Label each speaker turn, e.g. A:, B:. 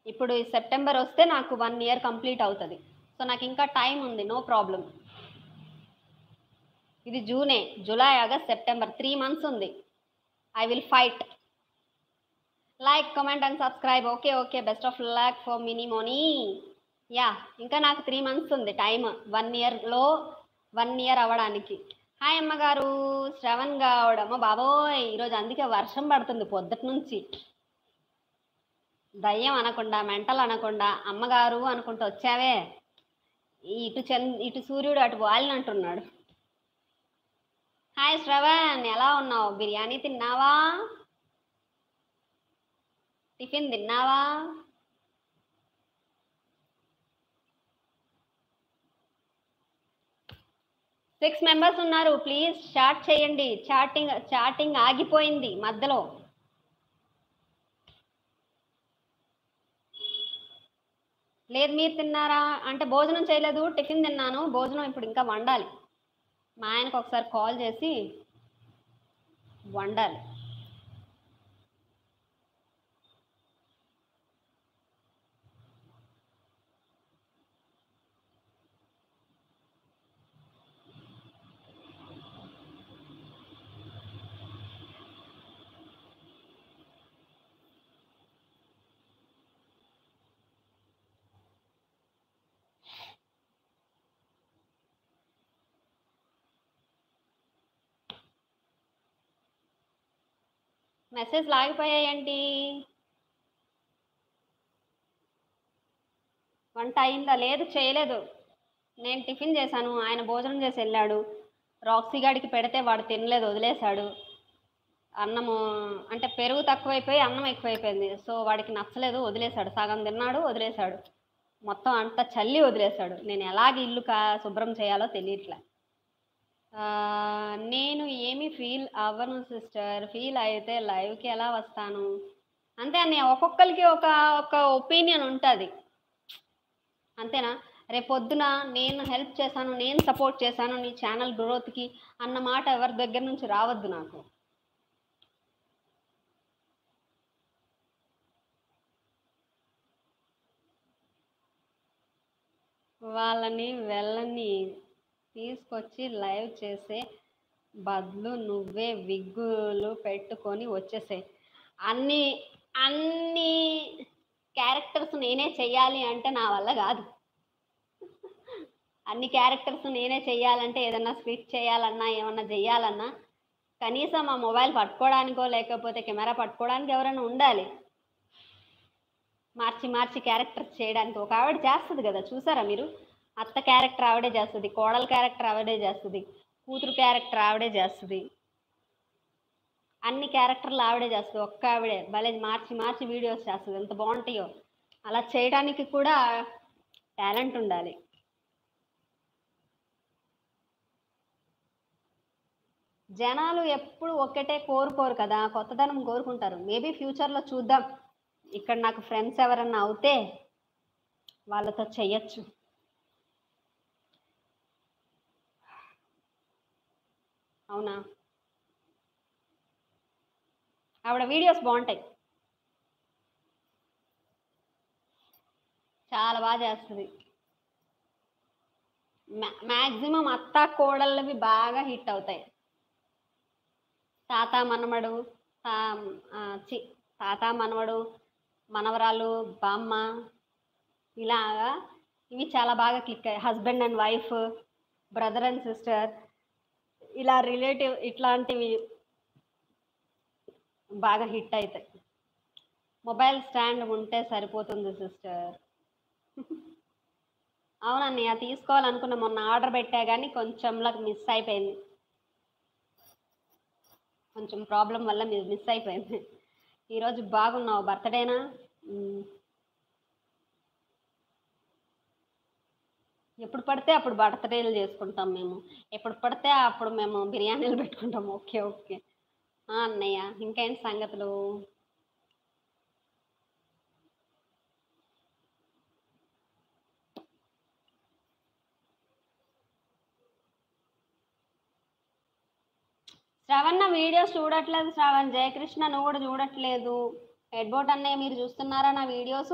A: ఇప్పుడు ఈ సెప్టెంబర్ వస్తే నాకు 1 ఇయర్ కంప్లీట్ అవుతది. సో, నాకింకా టైం ఉంది. No problem. ఇది జూనే. జులై, ఆగస్ట్, సెప్టెంబర్ 3 మంత్స్ ఉంది. I will fight. Like, comment and subscribe. Okay. Okay. Best of luck for mini money. Yeah! ఇంకా నాకు 3 మంత్స్ ఉంది టైమ్. 1 ఇయర్‌లో 1 ఇయర్ అవ్వడానికి. హాయ్ అమ్మగారు. శ్రవణ్ గౌడ్. అమ్మ బాబోయ్! ఈరోజు అందుకే వర్షం పడుతుంది పొద్దుటి నుంచి. దయ్యం అనకుండా, మెంటల్ అనకుండా, అమ్మగారు అనుకుంటూ వచ్చావే. ఇటు సూర్యుడు అటు వాలినంటున్నాడు. హాయ్ శ్రవణ్, ఎలా ఉన్నావు? బిర్యానీ తిన్నావా? టిఫిన్ తిన్నావా? సిక్స్ మెంబర్స్ ఉన్నారు. ప్లీజ్ చాట్ చేయండి. చాటింగ్ ఆగిపోయింది మధ్యలో. లేదు, మీరు తిన్నారా అంటే భోజనం చేయలేదు, టిఫిన్ తిన్నాను. భోజనం ఇప్పుడు ఇంకా వండాలి. మా ఆయనకు ఒకసారి కాల్ చేసి వండాలి. మెసేజ్ లాగిపోయాయేంటి? వంట అయిందా? లేదు, చేయలేదు. నేను టిఫిన్ చేశాను. ఆయన భోజనం చేసి వెళ్ళాడు. రాక్సీ గాడికి పెడితే వాడు తినలేదు, వదిలేశాడు. అన్నము అంటే పెరుగు తక్కువైపోయి అన్నం ఎక్కువైపోయింది. సో వాడికి నచ్చలేదు, వదిలేశాడు. సగం తిన్నాడు, వదిలేశాడు. మొత్తం అంతా చల్లి వదిలేశాడు. నేను ఎలాగ ఇల్లు శుభ్రం చేయాలో తెలియట్లే. నేను ఏమి ఫీల్ అవ్వను సిస్టర్. ఫీల్ అయితే లైవ్కి ఎలా వస్తాను? అంతే అన్నయ్య, ఒక్కొక్కరికి ఒక ఒపీనియన్ ఉంటుంది. అంతేనా? రేపొద్దున నేను హెల్ప్ చేశాను, నేను సపోర్ట్ చేశాను నీ ఛానల్ గ్రోత్కి అన్న మాట ఎవరి దగ్గర నుంచి రావద్దు నాకు. వాళ్ళని వెళ్ళని తీసుకొచ్చి లైవ్ చేసే బదులు నువ్వే విగ్గులు పెట్టుకొని వచ్చేసే. అన్ని అన్ని క్యారెక్టర్స్ నేనే చెయ్యాలి అంటే నా వల్ల కాదు. అన్ని క్యారెక్టర్స్ నేనే చెయ్యాలంటే, ఏదన్నా స్క్రిప్ట్ చేయాలన్నా, ఏమన్నా చెయ్యాలన్నా కనీసం ఆ మొబైల్ పట్టుకోవడానికో లేకపోతే కెమెరా పట్టుకోవడానికి ఎవరైనా ఉండాలి. మార్చి మార్చి క్యారెక్టర్స్ చేయడానికి ఒక ఆవిడ చేస్తుంది కదా, చూసారా మీరు? అత్త క్యారెక్టర్ ఆవిడే చేస్తుంది, కోడల క్యారెక్టర్ ఆవిడే చేస్తుంది, కూతురు క్యారెక్టర్ ఆవిడే చేస్తుంది, అన్ని క్యారెక్టర్లు ఆవిడే చేస్తుంది. ఒక్క ఆవిడే భలే మార్చి మార్చి వీడియోస్ చేస్తుంది. ఎంత బాగుంటాయో. అలా చేయడానికి కూడా టాలెంట్ ఉండాలి. జనాలు ఎప్పుడు ఒక్కటే కోరుకోరు కదా, కొత్తదనం కోరుకుంటారు. మేబీ ఫ్యూచర్లో చూద్దాం. ఇక్కడ నాకు ఫ్రెండ్స్ ఎవరన్నా అవుతే వాళ్ళతో చెయ్యొచ్చు. అవునా? ఆవిడ వీడియోస్ బాగుంటాయి, చాలా బాగా చేస్తుంది. మ్యాక్సిమం అత్త కోడళ్ళవి బాగా హిట్ అవుతాయి. తాత మనవడు, తాత మనవడు, మనవరాలు, బామ్మ, ఇలాగా ఇవి చాలా బాగా క్లిక్ అయ్యాయి. Husband and wife, brother and sister, ఇలా రిలేటివ్ ఇట్లాంటివి బాగా హిట్ అవుతాయి. మొబైల్ స్టాండ్ ఉంటే సరిపోతుంది సిస్టర్. అవునన్నయ్య, తీసుకోవాలనుకున్న మొన్న ఆర్డర్ పెట్టా కానీ కొంచెంలా మిస్ అయిపోయింది. కొంచెం ప్రాబ్లం వల్ల మిస్ అయిపోయింది. ఈరోజు బాగున్నావు, బర్త్డేనా? ఎప్పుడు పడితే అప్పుడు బర్త్డేలు చేసుకుంటాం మేము. ఎప్పుడు పడితే అప్పుడు మేము బిర్యానీలు పెట్టుకుంటాం. ఓకే. ఓకే అన్నయ్య, ఇంకేంటి సంగతులు? శ్రవణ్ నా వీడియోస్ చూడట్లేదు. శ్రవణ్, జయకృష్ణ నువ్వు కూడా చూడట్లేదు. హెడ్ బోట్ అన్నయ్య, మీరు చూస్తున్నారా నా వీడియోస్?